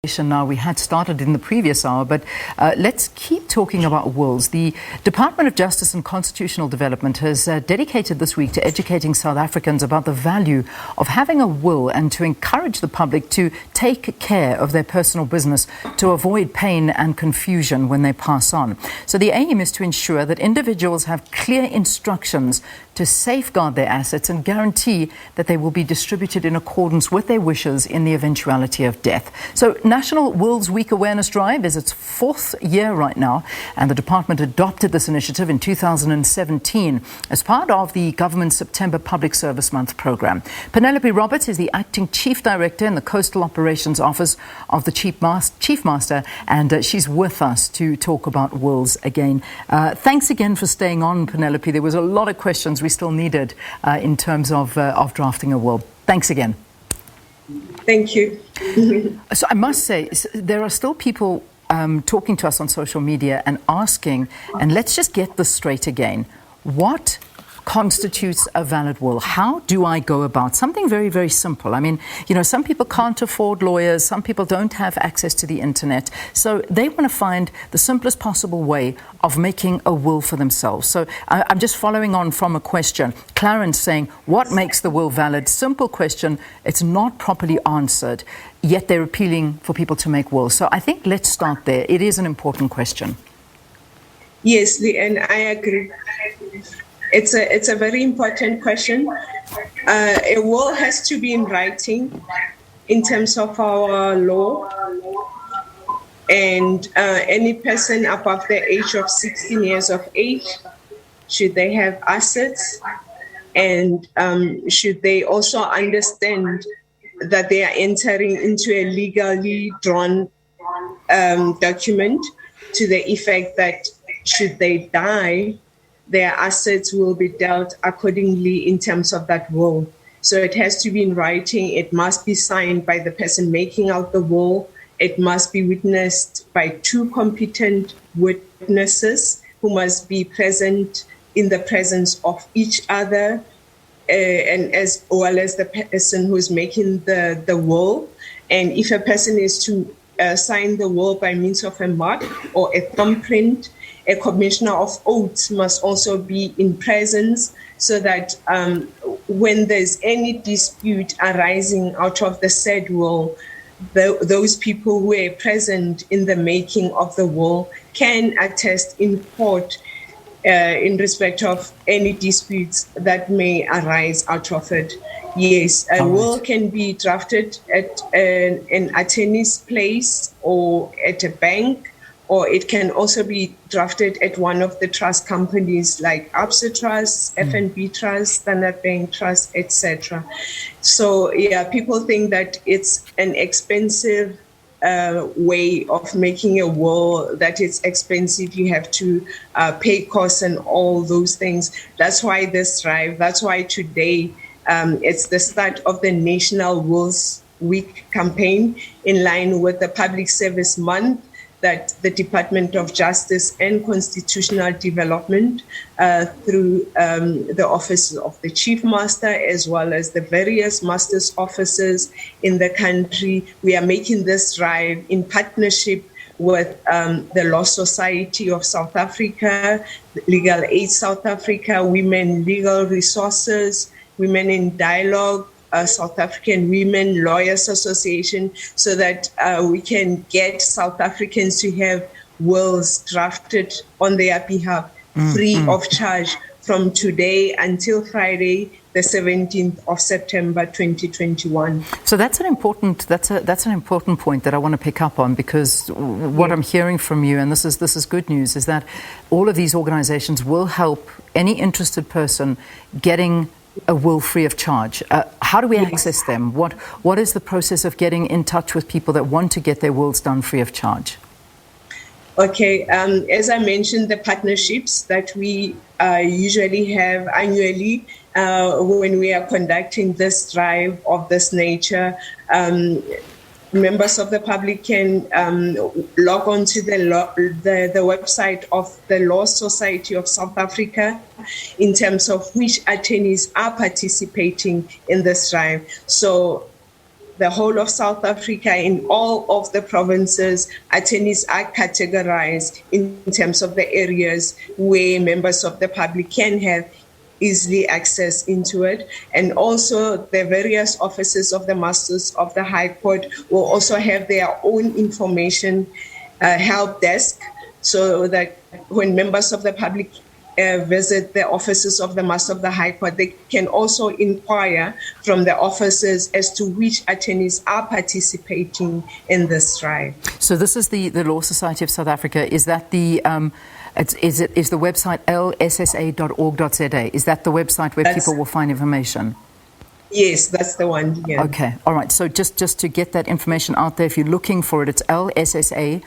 Now, we had started in the previous hour, but let's keep talking about wills. The Department of Justice and Constitutional Development has dedicated this week to educating South Africans about the value of having a will and to encourage the public to take care of their personal business to avoid pain and confusion when they pass on. So the aim is to ensure that individuals have clear instructions to safeguard their assets and guarantee that they will be distributed in accordance with their wishes in the eventuality of death. So National Wills Week Awareness Drive is its fourth year right now, and the department adopted this initiative in 2017 as part of the government's September Public Service Month program. Penelope Roberts is the acting chief director in the Coastal Operations Office of the Chief Master, and she's with us to talk about wills again. Thanks again for staying on, Penelope. There was a lot of questions we still needed in terms of drafting a will. Thanks again. Thank you. So I must say, there are still people talking to us on social media and asking, and let's just get this straight again. What constitutes a valid will? How do I go about something very, very simple? I mean, you know, some people can't afford lawyers, some people don't have access to the internet, so they want to find the simplest possible way of making a will for themselves. So I'm just following on from a question. Clarence saying, what makes the will valid? Simple question. It's not properly answered, yet they're appealing for people to make wills. So I think let's start there. It is an important question. Yes, and I agree. It's a very important question. A will has to be in writing in terms of our law, and any person above the age of 16 years of age, should they have assets, and should they also understand that they are entering into a legally drawn document to the effect that should they die, their assets will be dealt accordingly in terms of that will. So it has to be in writing. It must be signed by the person making out the will. It must be witnessed by two competent witnesses who must be present in the presence of each other, and as well as the person who is making the will. And if a person is to sign the will by means of a mark or a thumbprint, a commissioner of oaths must also be in presence, so that when there's any dispute arising out of the said will, those people who are present in the making of the will can attest in court in respect of any disputes that may arise out of it. Yes, a will can be drafted at an attorney's place or at a bank, or it can also be drafted at one of the trust companies like Absa Trust, FNB Trust, Standard Bank Trust, etc. So, yeah, people think that it's an expensive way of making a will, that it's expensive, you have to pay costs and all those things. That's why this drive, that's why today it's the start of the National Wills Week campaign in line with the Public Service Month that the Department of Justice and Constitutional Development through the Office of the Chief Master, as well as the various master's offices in the country. We are making this drive in partnership with the Law Society of South Africa, Legal Aid South Africa, Women Legal Resources, Women in Dialogue, South African Women Lawyers Association, so that we can get South Africans to have wills drafted on their behalf free of charge from today until Friday, the 17th of September 2021. So that's an important point that I want to pick up on, because what I'm hearing from you, and this is good news, is that all of these organizations will help any interested person getting a will free of charge. How do we access them? What is the process of getting in touch with people that want to get their wills done free of charge? Okay, as I mentioned, the partnerships that we usually have annually when we are conducting this drive of this nature, members of the public can log on to the website of the Law Society of South Africa in terms of which attorneys are participating in this drive. So the whole of South Africa, in all of the provinces, attorneys are categorized in terms of the areas where members of the public can have easily access into it. And also the various offices of the Masters of the High Court will also have their own information help desk, so that when members of the public visit the offices of the Master of the High Court, they can also inquire from the offices as to which attorneys are participating in this trial. So this is the Law Society of South Africa. Is that the is the website lssa.org.za? Is that the website where people will find information? Yes, that's the one. Yeah. Okay, all right. So just to get that information out there, if you're looking for it, it's lssa.org.za.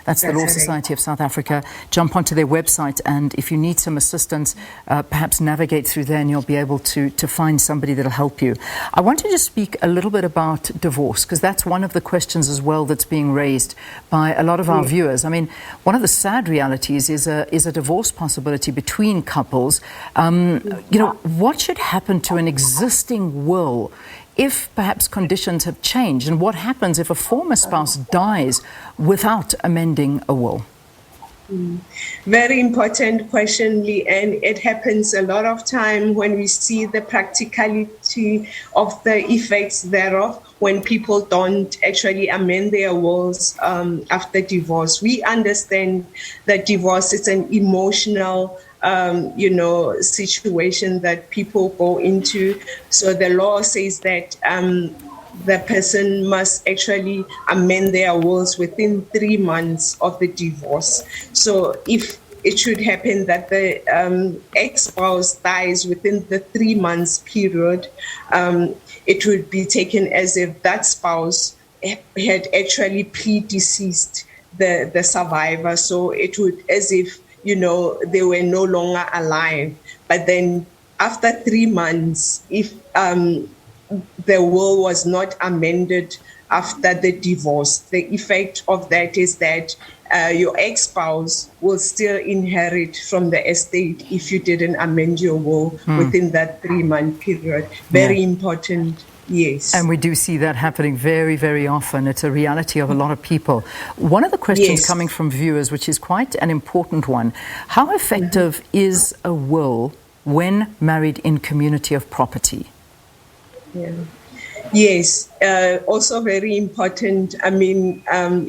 That's the Law Society of South Africa. Jump onto their website, and if you need some assistance, perhaps navigate through there, and you'll be able to find somebody that'll help you. I want to just speak a little bit about divorce, because that's one of the questions as well that's being raised by a lot of our viewers. I mean, one of the sad realities is a divorce possibility between couples. What should happen to an existing will if perhaps conditions have changed, and what happens if a former spouse dies without amending a will? Very important question, Leanne. It happens a lot of time when we see the practicality of the effects thereof when people don't actually amend their wills after divorce. We understand that divorce is an emotional situation that people go into. So the law says that the person must actually amend their wills within 3 months of the divorce. So if it should happen that the ex-spouse dies within the 3 months period, it would be taken as if that spouse had actually predeceased the survivor. So it would as if they were no longer alive. But then after 3 months, if the will was not amended after the divorce, the effect of that is that your ex-spouse will still inherit from the estate if you didn't amend your will within that 3-month period. Very important. Yes. And we do see that happening very, very often. It's a reality of a lot of people. One of the questions coming from viewers, which is quite an important one, how effective is a will when married in community of property? Yes, also very important. I mean,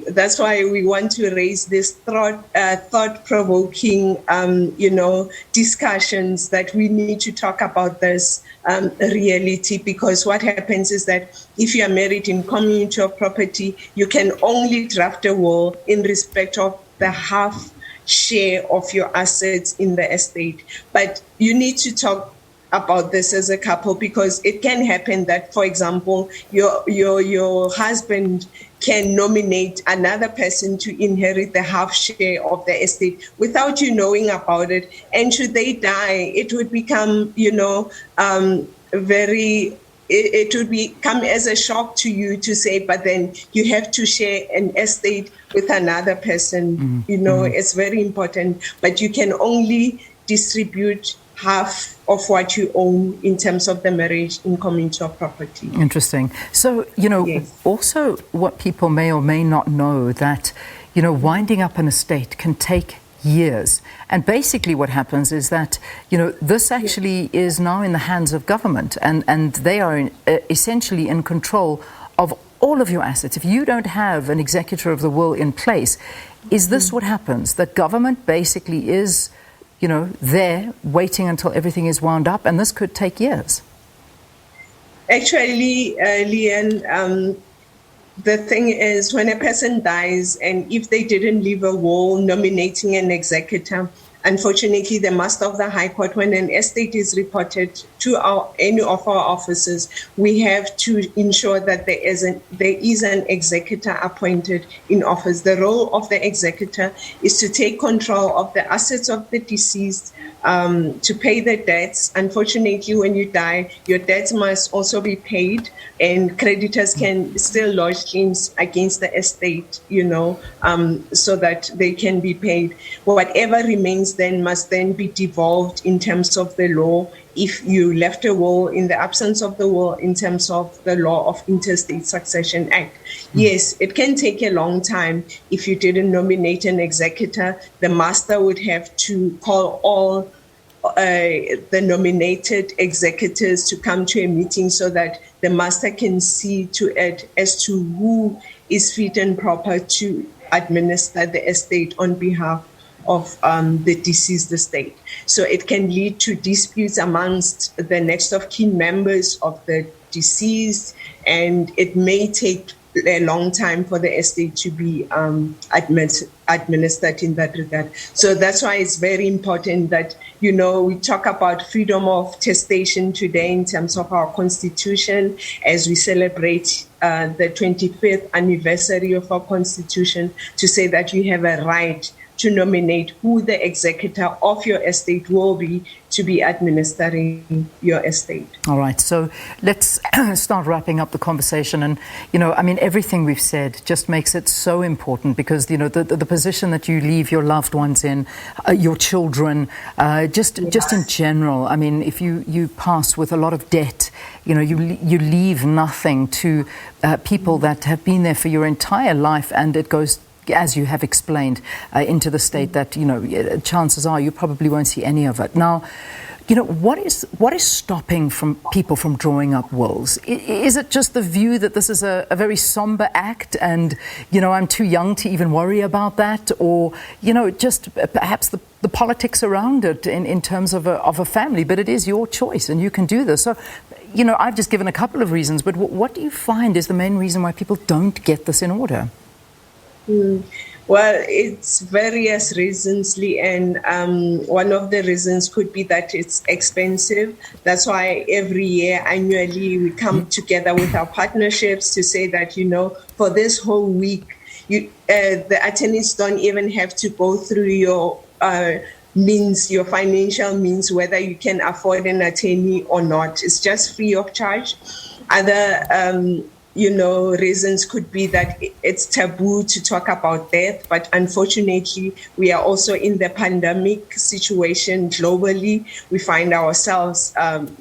that's why we want to raise this thought-provoking, discussions that we need to talk about this reality, because what happens is that if you are married in community of property, you can only draft a will in respect of the half share of your assets in the estate. But you need to talk about this as a couple, because it can happen that, for example, your husband can nominate another person to inherit the half share of the estate without you knowing about it. And should they die, it would become, it would become as a shock to you to say, but then you have to share an estate with another person. It's very important, but you can only distribute half of what you own in terms of the marriage in community of property. Interesting. So, also what people may or may not know, that, winding up an estate can take years. And basically what happens is that, this actually is now in the hands of government, and they are essentially in control of all of your assets. If you don't have an executor of the will in place, is this what happens? That government basically is there waiting until everything is wound up, and this could take years? Actually, Leanne, the thing is, when a person dies, and if they didn't leave a will nominating an executor, unfortunately, the Master of the High Court, when an estate is reported to any of our offices, we have to ensure that there is an executor appointed in office. The role of the executor is to take control of the assets of the deceased, to pay the debts. Unfortunately, when you die, your debts must also be paid, and creditors can still lodge claims against the estate, so that they can be paid. Whatever remains things then must then be devolved in terms of the law. If you left a will in the absence of the will, in terms of the law of Interstate Succession Act. Yes, it can take a long time. If you didn't nominate an executor, the master would have to call all the nominated executors to come to a meeting so that the master can see to it as to who is fit and proper to administer the estate on behalf of the deceased estate. So it can lead to disputes amongst the next of kin members of the deceased, and it may take a long time for the estate to be administered in that regard. So that's why it's very important that, you know, we talk about freedom of testation today in terms of our constitution as we celebrate the 25th anniversary of our constitution, to say that you have a right to nominate who the executor of your estate will be to be administering your estate. All right, so let's start wrapping up the conversation. And, you know, I mean, everything we've said just makes it so important because, you know, the position that you leave your loved ones in, your children, just in general. I mean, if you pass with a lot of debt, you know, you leave nothing to people that have been there for your entire life, and it goes, as you have explained, into the state that, you know, chances are you probably won't see any of it. Now, you know, what is stopping people from drawing up wills? Is it just the view that this is a very somber act and, you know, I'm too young to even worry about that? Or, you know, just perhaps the politics around it in terms of a family? But it is your choice and you can do this. So, you know, I've just given a couple of reasons, but what do you find is the main reason why people don't get this in order? Well, it's various reasons, Lee, and one of the reasons could be that it's expensive. That's why every year, annually, we come together with our partnerships to say that, you know, for this whole week, the attorneys don't even have to go through your means, your financial means, whether you can afford an attorney or not. It's just free of charge. Other you know, reasons could be that it's taboo to talk about death, but unfortunately, we are also in the pandemic situation globally. We find ourselves,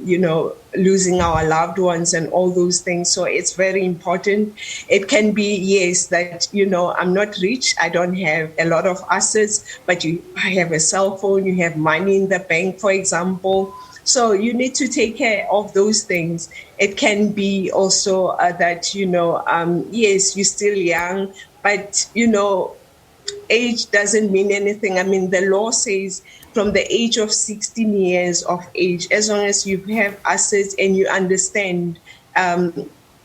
you know, losing our loved ones and all those things. So it's very important. It can be, yes, that, you know, I'm not rich, I don't have a lot of assets, but I have a cell phone, you have money in the bank, for example. So you need to take care of those things. It can be also that, you know, yes, you're still young, but, you know, age doesn't mean anything. I mean, the law says from the age of 16 years of age, as long as you have assets and you understand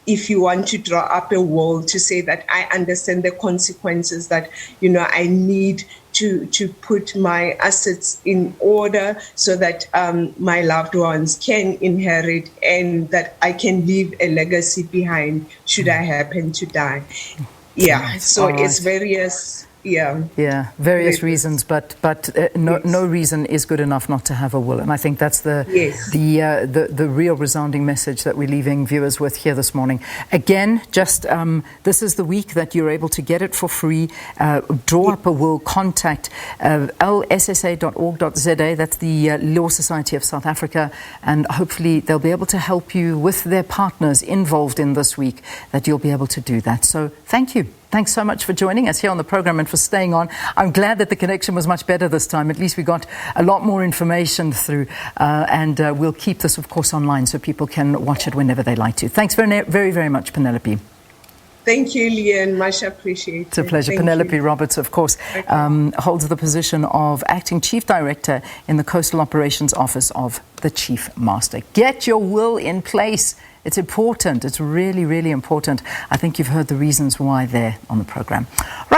if you want to draw up a will, to say that I understand the consequences, that, you know, I need to put my assets in order so that my loved ones can inherit and that I can leave a legacy behind should I happen to die. Yeah, so it's various. Yeah, various reasons, but no reason is good enough not to have a will, and I think that's the real resounding message that we're leaving viewers with here this morning. Again, just this is the week that you're able to get it for free. Draw up a will. Contact lssa.org.za. That's the Law Society of South Africa, and hopefully they'll be able to help you with their partners involved in this week. That you'll be able to do that. So thank you. Thanks so much for joining us here on the program and for staying on. I'm glad that the connection was much better this time. At least we got a lot more information through, and we'll keep this, of course, online so people can watch it whenever they like to. Thanks very, very, very much, Penelope. Thank you, Leanne. Much appreciated. It's a pleasure. Thank Penelope you. Roberts, of course, holds the position of Acting Chief Director in the Coastal Operations Office of the Chief Master. Get your will in place. It's important. It's really, really important. I think you've heard the reasons why there on the program. Right.